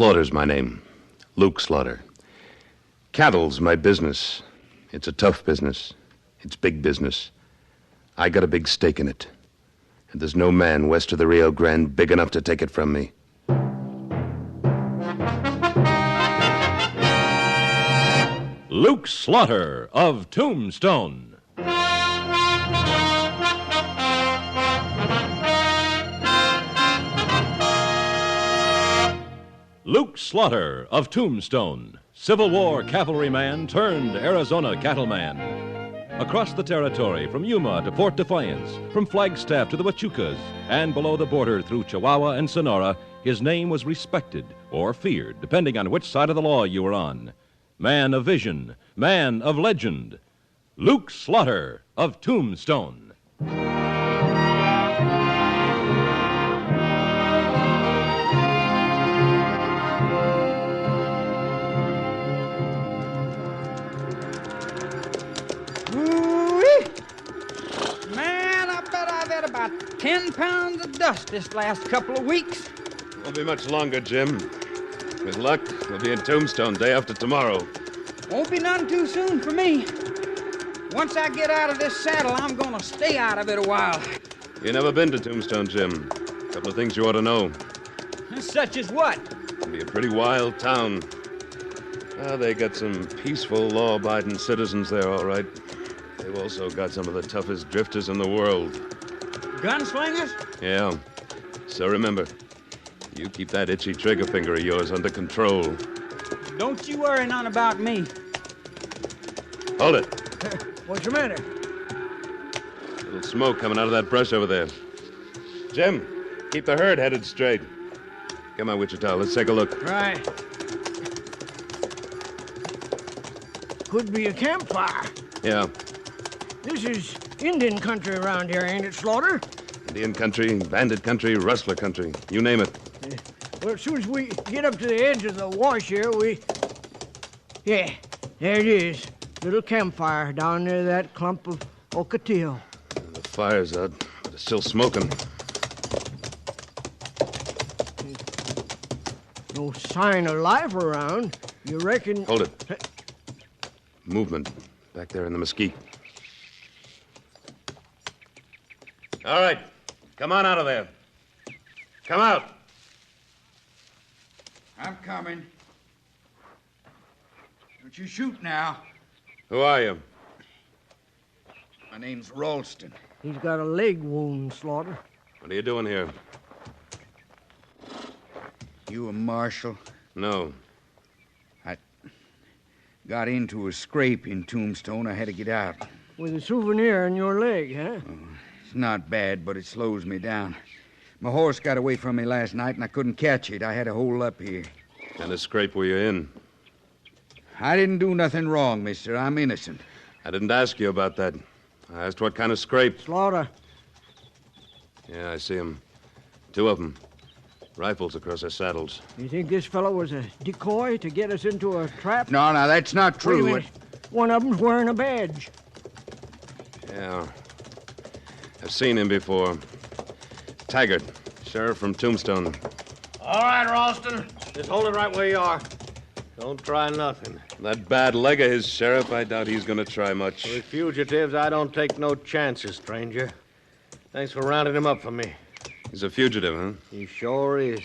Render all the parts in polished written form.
Slaughter's my name. Luke Slaughter. Cattle's my business. It's a tough business. It's big business. I got a big stake in it. And there's no man west of the Rio Grande big enough to take it from me. Luke Slaughter of Tombstone. Luke Slaughter of Tombstone, Civil War cavalryman turned Arizona cattleman. Across the territory, from Yuma to Fort Defiance, from Flagstaff to the Huachucas, and below the border through Chihuahua and Sonora, his name was respected or feared, depending on which side of the law you were on. Man of vision, man of legend, Luke Slaughter of Tombstone. Man, I bet I've had about 10 pounds of dust this last couple of weeks. Won't be much longer, Jim. With luck, we'll be in Tombstone day after tomorrow. Won't be none too soon for me. Once I get out of this saddle, I'm gonna stay out of it a while. You never been to Tombstone, Jim. Couple of things you ought to know. Such as what? It'll be a pretty wild town. They got some peaceful, law-abiding citizens there, all right. They've also got some of the toughest drifters in the world. Gunslingers? Yeah. So remember, you keep that itchy trigger finger of yours under control. Don't you worry none about me. Hold it. What's the matter? Little smoke coming out of that brush over there. Jim, keep the herd headed straight. Come on, Wichita, let's take a look. Right. Could be a campfire. Yeah. This is Indian country around here, ain't it, Slaughter? Indian country, bandit country, rustler country. You name it. Well, as soon as we get up to the edge of the wash here, Yeah, there it is. Little campfire down near that clump of ocotillo. The fire's out, but it's still smoking. No sign of life around. You reckon... Hold it. Movement. Back there in the mesquite. All right. Come on out of there. Come out. I'm coming. Don't you shoot now. Who are you? My name's Ralston. He's got a leg wound, Slaughter. What are you doing here? You a marshal? No. I got into a scrape in Tombstone. I had to get out. With a souvenir in your leg, huh? It's not bad, but it slows me down. My horse got away from me last night, and I couldn't catch it. I had to hold up here. What kind of scrape were you in? I didn't do nothing wrong, mister. I'm innocent. I didn't ask you about that. I asked what kind of scrape. Slaughter. Yeah, I see them. Two of them. Rifles across their saddles. You think this fellow was a decoy to get us into a trap? No, that's not true. Wait a minute. One of them's wearing a badge. Yeah. I've seen him before. Taggart, sheriff from Tombstone. All right, Ralston. Just hold it right where you are. Don't try nothing. That bad leg of his, Sheriff, I doubt he's going to try much. With fugitives, I don't take no chances, stranger. Thanks for rounding him up for me. He's a fugitive, huh? He sure is.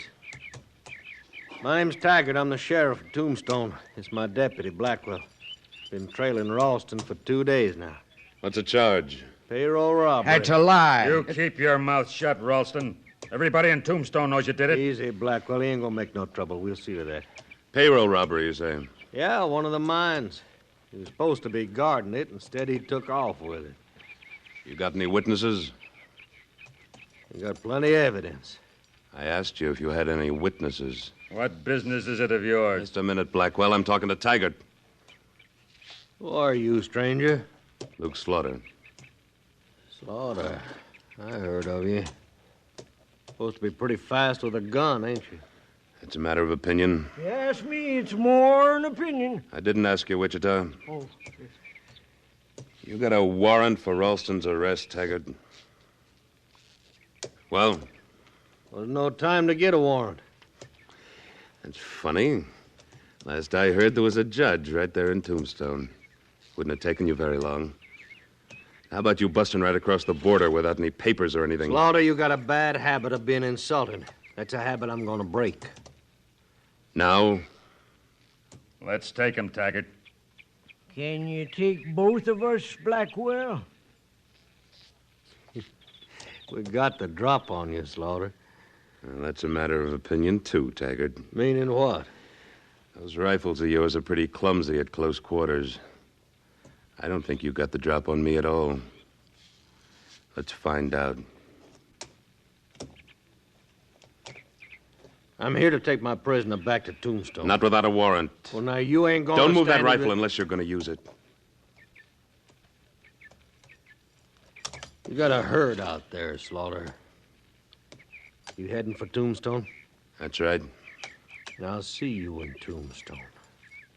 My name's Taggart. I'm the sheriff of Tombstone. It's my deputy, Blackwell. Been trailing Ralston for 2 days now. What's the charge? Payroll robbery. That's a lie. You keep your mouth shut, Ralston. Everybody in Tombstone knows you did it. Easy, Blackwell. He ain't gonna make no trouble. We'll see to that. Payroll robbery, you say? Yeah, one of the mines. He was supposed to be guarding it. Instead, he took off with it. You got any witnesses? We got plenty of evidence. I asked you if you had any witnesses. What business is it of yours? Just a minute, Blackwell. I'm talking to Taggart. Who are you, stranger? Luke Slaughter. Slaughter. I heard of you. Supposed to be pretty fast with a gun, ain't you? It's a matter of opinion. You ask me, it's more an opinion. I didn't ask you, Wichita. Oh. You got a warrant for Ralston's arrest, Taggart. Well? There's no time to get a warrant. That's funny. Last I heard, there was a judge right there in Tombstone. Wouldn't have taken you very long. How about you busting right across the border without any papers or anything? Slaughter, you got a bad habit of being insulted. That's a habit I'm going to break. Now? Let's take him, Taggart. Can you take both of us, Blackwell? We got the drop on you, Slaughter. Well, that's a matter of opinion, too, Taggart. Meaning what? Those rifles of yours are pretty clumsy at close quarters. I don't think you got the drop on me at all. Let's find out. I'm here to take my prisoner back to Tombstone. Not without a warrant. Well, now, you ain't going to Don't move that stand rifle in unless you're going to use it. You got a herd out there, Slaughter. You heading for Tombstone? That's right. I'll see you in Tombstone.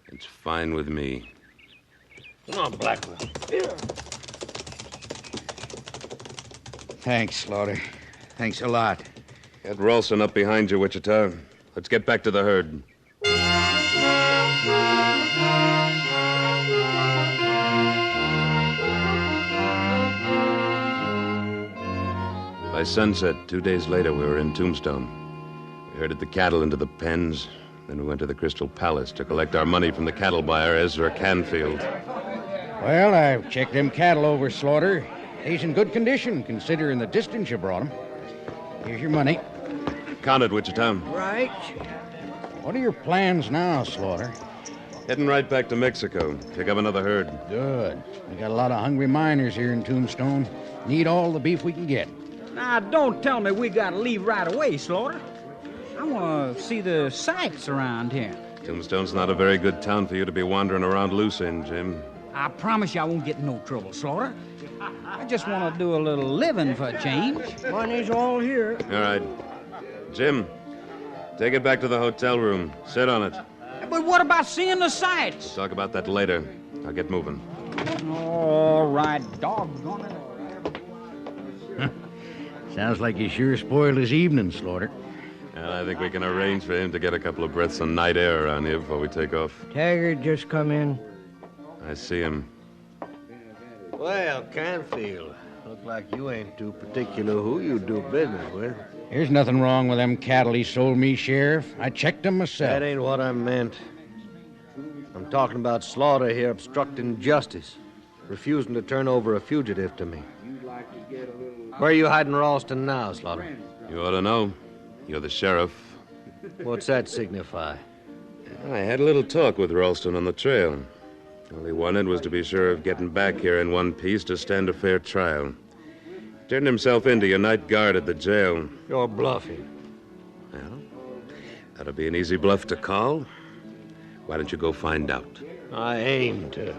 It's fine with me. Come on, Blackwell. Thanks, Slaughter. Thanks a lot. Get Ralston up behind you, Wichita. Let's get back to the herd. By sunset, 2 days later, we were in Tombstone. We herded the cattle into the pens. Then we went to the Crystal Palace to collect our money from the cattle buyer, Ezra Canfield. Well, I've checked them cattle over, Slaughter. He's in good condition, considering the distance you brought him. Here's your money. Count it, Wichita. Right. What are your plans now, Slaughter? Heading right back to Mexico. Pick up another herd. Good. We got a lot of hungry miners here in Tombstone. Need all the beef we can get. Now, don't tell me we gotta leave right away, Slaughter. I want to see the sights around here. Tombstone's not a very good town for you to be wandering around loose in, Jim. I promise you I won't get in no trouble, Slaughter. I just want to do a little living for a change. Money's all here. All right. Jim, take it back to the hotel room. Sit on it. But what about seeing the sights? Talk about that later. I'll get moving. All right, doggone it. Sounds like you sure spoiled his evening, Slaughter. Well, I think we can arrange for him to get a couple of breaths of night air around here before we take off. Taggart just come in. I see him. Well, Canfield, look like you ain't too particular who you do business with. There's nothing wrong with them cattle he sold me, Sheriff. I checked them myself. That ain't what I meant. I'm talking about Slaughter here obstructing justice, refusing to turn over a fugitive to me. Where are you hiding Ralston now, Slaughter? You ought to know. You're the sheriff. What's that signify? I had a little talk with Ralston on the trail. All he wanted was to be sure of getting back here in one piece to stand a fair trial. Turned himself into your night guard at the jail. You're bluffing. Well, that'll be an easy bluff to call. Why don't you go find out? I aim to.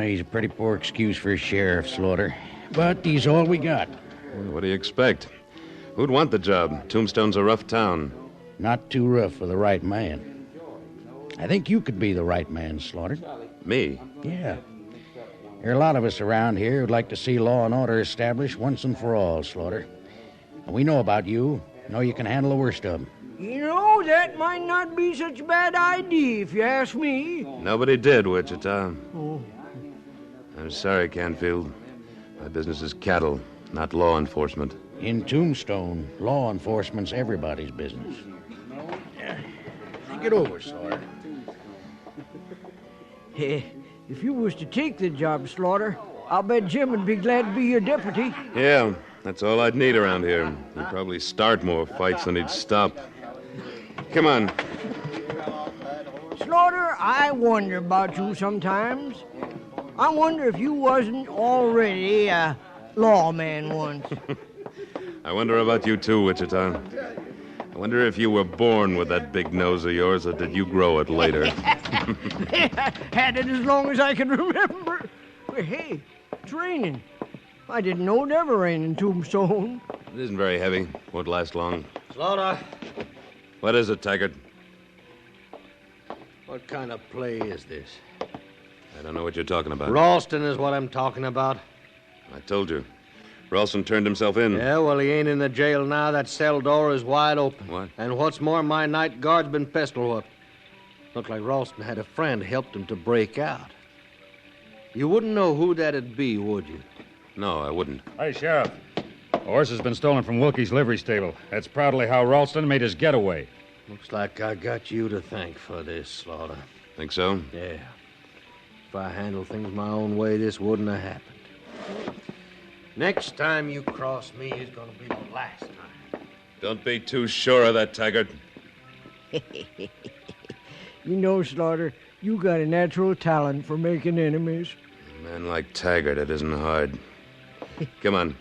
He's a pretty poor excuse for a sheriff, Slaughter. But he's all we got. Well, what do you expect? Who'd want the job? Tombstone's a rough town. Not too rough for the right man. I think you could be the right man, Slaughter. Me? Yeah. There are a lot of us around here who'd like to see law and order established once and for all, Slaughter. And we know about you. Know you can handle the worst of them. You know, that might not be such a bad idea, if you ask me. Nobody did, Wichita. Oh. I'm sorry, Canfield. My business is cattle, not law enforcement. In Tombstone, law enforcement's everybody's business. Think it over, Slaughter. If you was to take the job, Slaughter, I'll bet Jim would be glad to be your deputy. Yeah, that's all I'd need around here. He'd probably start more fights than he'd stop. Come on. Slaughter, I wonder about you sometimes. I wonder if you wasn't already a lawman once. I wonder about you too, Wichita. I wonder if you were born with that big nose of yours, or did you grow it later? Had it as long as I can remember. Well, hey, it's raining. I didn't know it ever rained in Tombstone. It isn't very heavy. Won't last long. Slaughter, What is it, Taggart? what kind of play is this? I don't know what you're talking about. Ralston is what I'm talking about. I told you. Ralston turned himself in. Yeah, well, he ain't in the jail now. That cell door is wide open. What? And what's more, my night guard's been pistol-whipped. Looked like Ralston had a friend helped him to break out. You wouldn't know who that'd be, would you? No, I wouldn't. Hey, Sheriff. The horse has been stolen from Wilkie's livery stable. That's proudly how Ralston made his getaway. Looks like I got you to thank for this, Slaughter. Think so? Yeah. If I handled things my own way, this wouldn't have happened. Next time you cross me is going to be the last time. Don't be too sure of that, Taggart. You know, Slaughter, you got a natural talent for making enemies. A man like Taggart, it isn't hard. Come on.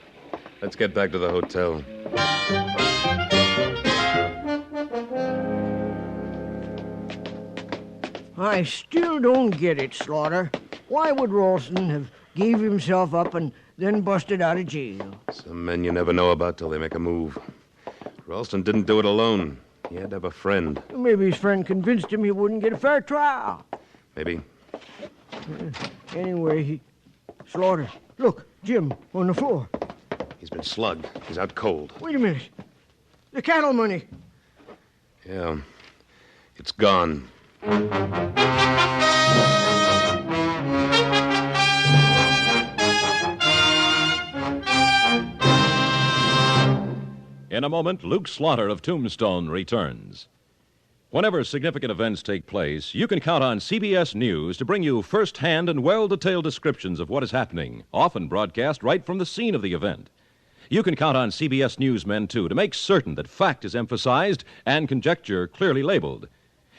Let's get back to the hotel. I still don't get it, Slaughter. Why would Ralston have gave himself up and then busted out of jail? Some men you never know about till they make a move. Ralston didn't do it alone. He had to have a friend. Maybe his friend convinced him he wouldn't get a fair trial. Maybe. Anyway, Slaughter, look, Jim, on the floor. He's been slugged. He's out cold. Wait a minute. The cattle money. Yeah. It's gone. In a moment, Luke Slaughter of Tombstone returns. Whenever significant events take place, you can count on CBS News to bring you first-hand and well-detailed descriptions of what is happening, often broadcast right from the scene of the event. You can count on CBS newsmen, too, to make certain that fact is emphasized and conjecture clearly labeled.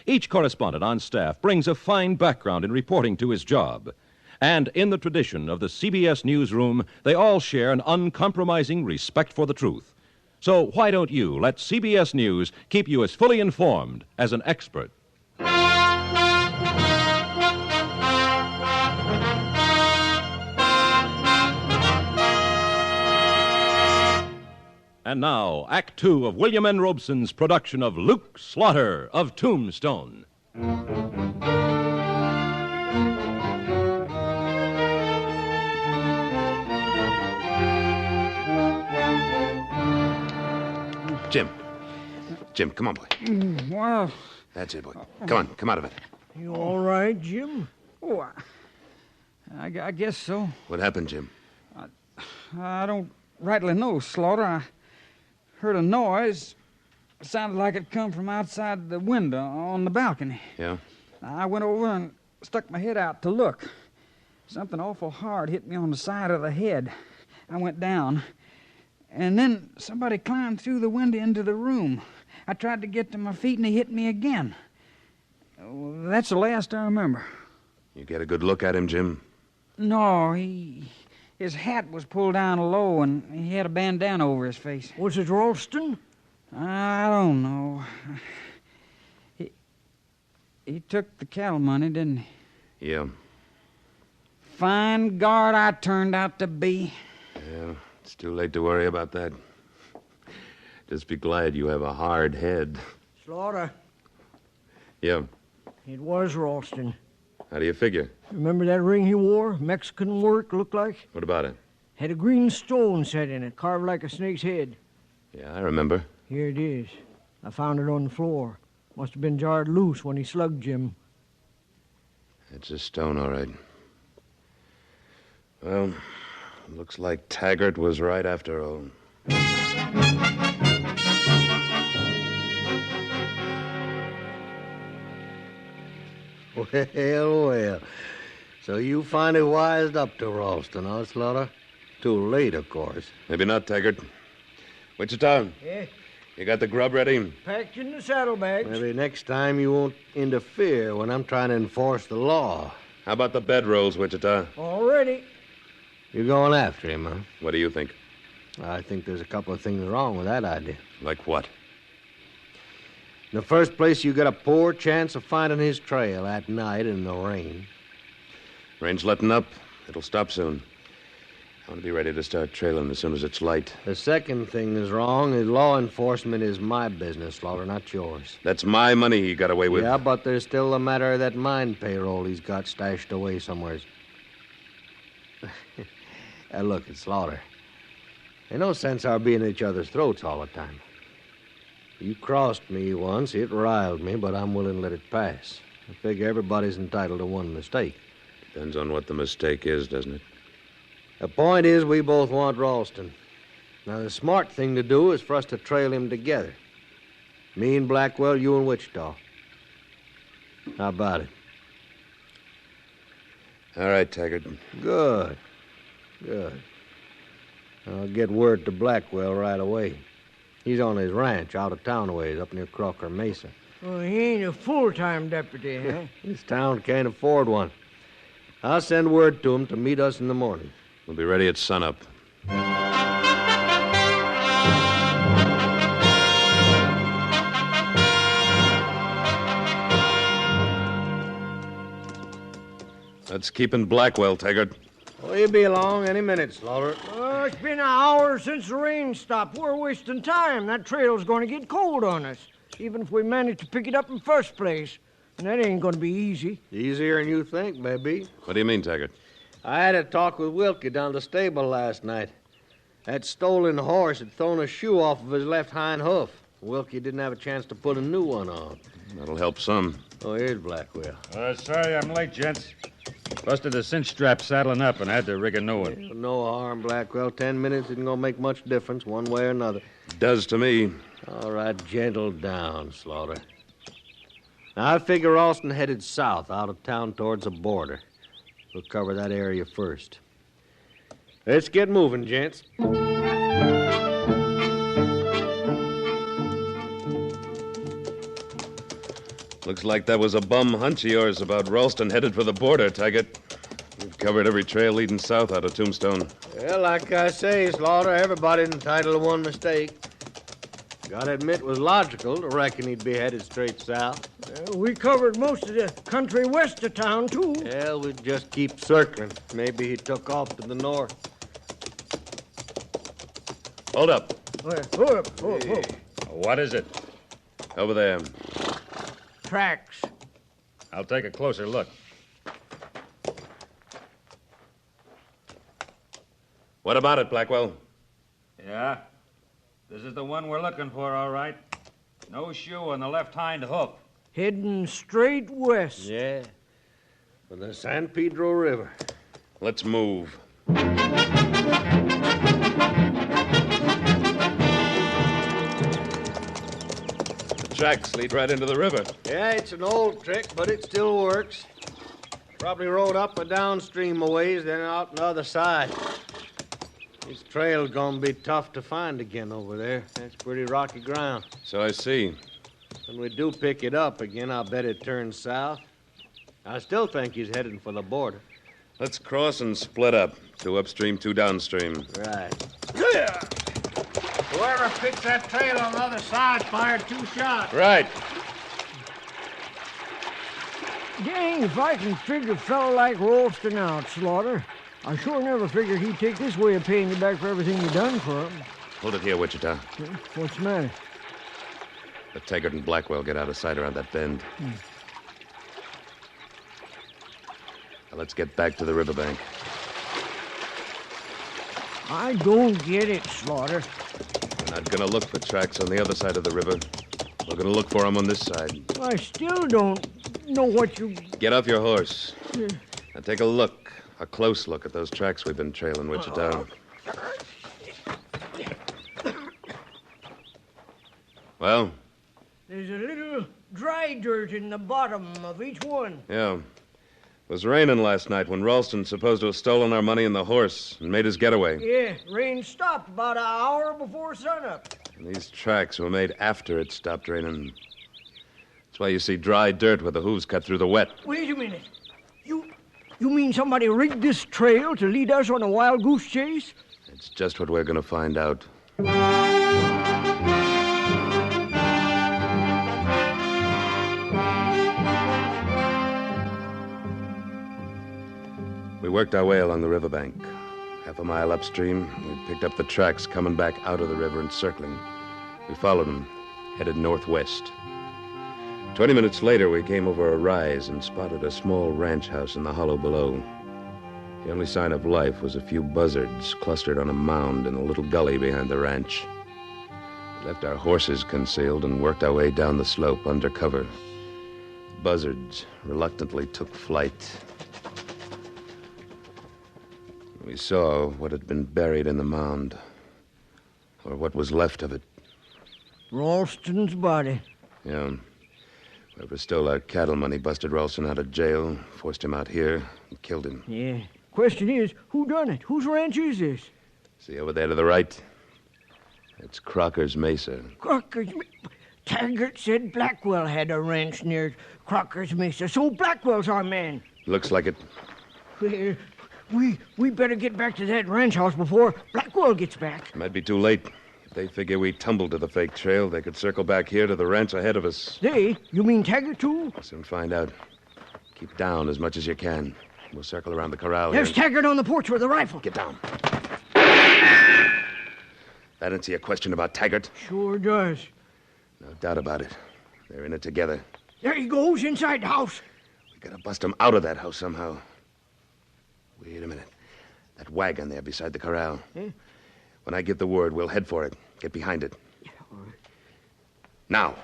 Each correspondent on staff brings a fine background in reporting to his job. And in the tradition of the CBS newsroom, they all share an uncompromising respect for the truth. So why don't you let CBS News keep you as fully informed as an expert? And now, Act Two of William N. Robeson's production of Luke Slaughter of Tombstone. Jim, come on, boy. Well, That's it, boy. Come on, come out of it. You all right, Jim? oh, I guess so. What happened, Jim? I don't rightly know, Slaughter. I heard a noise. It sounded like it come from outside the window on the balcony. Yeah? I went over and stuck my head out to look. Something awful hard hit me on the side of the head. I went down. And then somebody climbed through the window into the room. I tried to get to my feet, and he hit me again. That's the last I remember. You get a good look at him, Jim? No, his hat was pulled down low, and he had a bandana over his face. Was it Ralston? I don't know. He took the cattle money, didn't he? Yeah. Fine guard I turned out to be. Yeah, it's too late to worry about that. Just be glad you have a hard head. Slaughter, Yeah. it was Ralston. How do you figure? Remember that ring he wore? Mexican work, looked like? What about it? Had a green stone set in it, carved like a snake's head. Yeah, I remember. Here it is. I found it on the floor. Must have been jarred loose when he slugged Jim. It's a stone, all right. Well, looks like Taggart was right after all. Well, well. So you finally wised up to Ralston, huh, Slaughter? Too late, of course. Maybe not, Taggart. Wichita, Yeah, you got the grub ready? packed in the saddlebags. Maybe next time you won't interfere when I'm trying to enforce the law. How about the bedrolls, Wichita? All ready. You're going after him, huh? What do you think? I think there's a couple of things wrong with that idea. Like what? In the first place, you got a poor chance of finding his trail at night in the rain. Rain's letting up. It'll stop soon. I want to be ready to start trailing as soon as it's light. The second thing is wrong is law enforcement is my business, Slaughter, not yours. That's my money he got away with. Yeah, but there's still the matter of that mine payroll he's got stashed away somewhere. Look, it's Slaughter. Ain't no sense our being at each other's throats all the time. You crossed me once. It riled me, but I'm willing to let it pass. I figure everybody's entitled to one mistake. Depends on what the mistake is, doesn't it? The point is we both want Ralston. Now, the smart thing to do is for us to trail him together. Me and Blackwell, you and Wichita. How about it? All right, Taggart. Good. I'll get word to Blackwell right away. He's on his ranch out of town a ways up near Crocker Mesa. Well, he ain't a full-time deputy, huh? This town can't afford one. I'll send word to him to meet us in the morning. We'll be ready at sunup. Let's keep in Blackwell, Taggart. Well, he'll be along any minute, Slaughter. It's been an hour since the rain stopped. We're wasting time. That trail's going to get cold on us, even if we manage to pick it up in the first place. And that ain't going to be easy. Easier than you think, maybe. What do you mean, Taggart? I had a talk with Wilkie down at the stable last night. That stolen horse had thrown a shoe off of his left hind hoof. Wilkie didn't have a chance to put a new one on. That'll help some. Oh, here's Blackwell. Sorry I'm late, gents. Busted the cinch strap saddling up and had to rig a new one. No harm, Blackwell. 10 minutes isn't going to make much difference one way or another. Does to me. All right, gentle down, Slaughter. Now, I figure Ralston headed south, out of town towards the border. We'll cover that area first. Let's get moving, gents. Looks like that was a bum hunch of yours about Ralston headed for the border, Taggart. We've covered every trail leading south out of Tombstone. Well, like I say, Slaughter, everybody's entitled to one mistake. Gotta admit it was logical to reckon he'd be headed straight south. We covered most of the country west of town, too. Well, we'd just keep circling. Maybe he took off to the north. Hold up. Hold up. What is it? Over there. Tracks. I'll take a closer look. What about it, Blackwell? Yeah? This is the one we're looking for, all right. No shoe on the left hind hoof. Heading straight west. Yeah, from the San Pedro River. Let's move. The tracks lead right into the river. Yeah, it's an old trick, but it still works. Probably rode up or downstream a ways, then out on the other side. This trail's gonna be tough to find again over there. That's pretty rocky ground. So I see. When we do pick it up again, I'll bet it turns south. I still think he's heading for the border. Let's cross and split up. 2 upstream, 2 downstream. Right. Whoever picked that trail on the other side fired 2 shots. Right. Dang, if I can figure a fellow like Ralston out, Slaughter. I sure never figured he'd take this way of paying you back for everything you done for him. Hold it here, Wichita. What's the matter? Let Taggart and Blackwell get out of sight around that bend. Now let's get back to the riverbank. I don't get it, Slaughter. We're not going to look for tracks on the other side of the river. We're going to look for them on this side. I still don't know what you... Get off your horse. Now take a look. A close look at those tracks we've been trailing, Wichita. Well? There's a little dry dirt in the bottom of each one. Yeah. It was raining last night when Ralston supposed to have stolen our money and the horse and made his getaway. Yeah, rain stopped about an hour before sunup. And these tracks were made after it stopped raining. That's why you see dry dirt where the hooves cut through the wet. Wait a minute. You mean somebody rigged this trail to lead us on a wild goose chase? It's just what we're going to find out. We worked our way along the riverbank. Half a mile upstream, we picked up the tracks coming back out of the river and circling. We followed them, headed northwest. 20 minutes later, we came over a rise and spotted a small ranch house in the hollow below. The only sign of life was a few buzzards clustered on a mound in a little gully behind the ranch. We left our horses concealed and worked our way down the slope under cover. The buzzards reluctantly took flight. We saw what had been buried in the mound, or what was left of it. Ralston's body. Yeah. Whoever stole our cattle money busted Ralston out of jail, forced him out here, and killed him. Yeah. Question is, who done it? Whose ranch is this? See over there to the right? It's Crocker's Mesa. Crocker's Mesa. Taggart said Blackwell had a ranch near Crocker's Mesa, so Blackwell's our man. Looks like it. Well, we better get back to that ranch house before Blackwell gets back. Might be too late. If they figure we tumbled to the fake trail, they could circle back here to the ranch ahead of us. They? You mean Taggart, too? We'll soon find out. Keep down as much as you can. We'll circle around the corral There's here. Taggart on the porch with a rifle. Get down. That answer your question about Taggart? Sure does. No doubt about it. They're in it together. There he goes, inside the house. We gotta bust him out of that house somehow. Wait a minute. That wagon there beside the corral. When I give the word, we'll head for it. Get behind it. Yeah, all right. Now.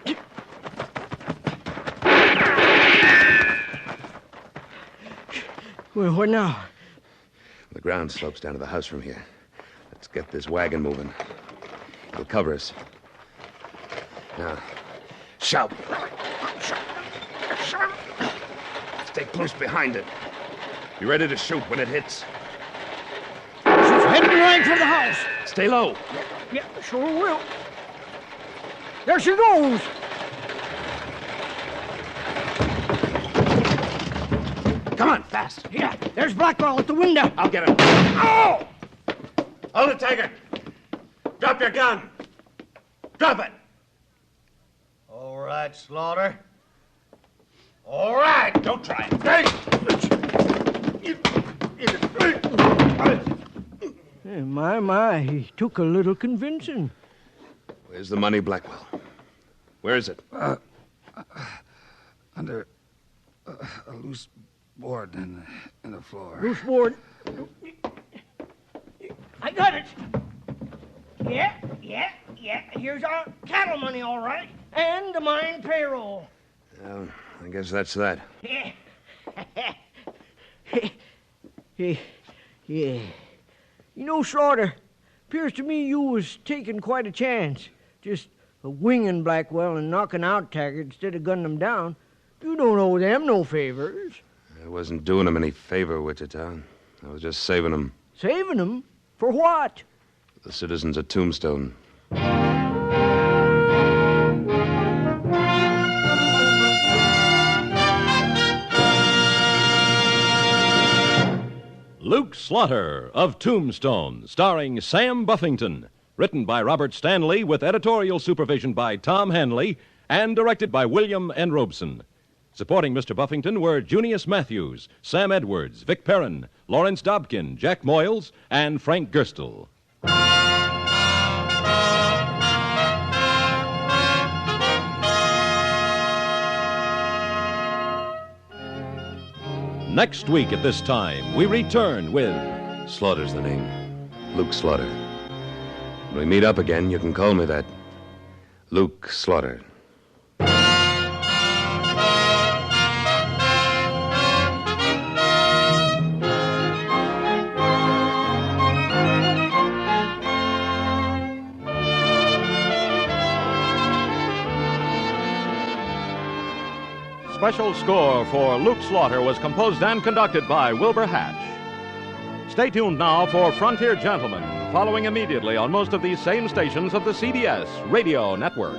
Well, what now? The ground slopes down to the house from here. Let's get this wagon moving. It'll cover us. Now, shout. Stay close behind it. Be ready to shoot when it hits. She's heading right for the house. Stay low. Yeah, sure will. There she goes. Come on, fast. Yeah, there's Blackwell at the window. I'll get him. Oh! Hold it, Taggart. Drop your gun. Drop it. All right, Slaughter. All right. Don't try it. Hey, my, he took a little convincing. Where's the money, Blackwell? Where is it? Under a loose board in the floor. Loose board. I got it. Yeah. Here's our cattle money, all right. And the mine payroll. Well, I guess that's that. Yeah. Yeah. You know, Slaughter, appears to me you was taking quite a chance. Just winging Blackwell and knocking out Taggart instead of gunning him down. You don't owe them no favors. I wasn't doing him any favor, Wichita. I was just saving him. Saving him? For what? The citizens of Tombstone. Luke Slaughter of Tombstone, starring Sam Buffington. Written by Robert Stanley with editorial supervision by Tom Hanley and directed by William N. Robeson. Supporting Mr. Buffington were Junius Matthews, Sam Edwards, Vic Perrin, Lawrence Dobkin, Jack Moyles, and Frank Gerstle. Next week at this time, we return with... Slaughter's the name. Luke Slaughter. When we meet up again, you can call me that. Luke Slaughter. Special score for Luke Slaughter was composed and conducted by Wilbur Hatch. Stay tuned now for Frontier Gentlemen, following immediately on most of these same stations of the CBS Radio Network.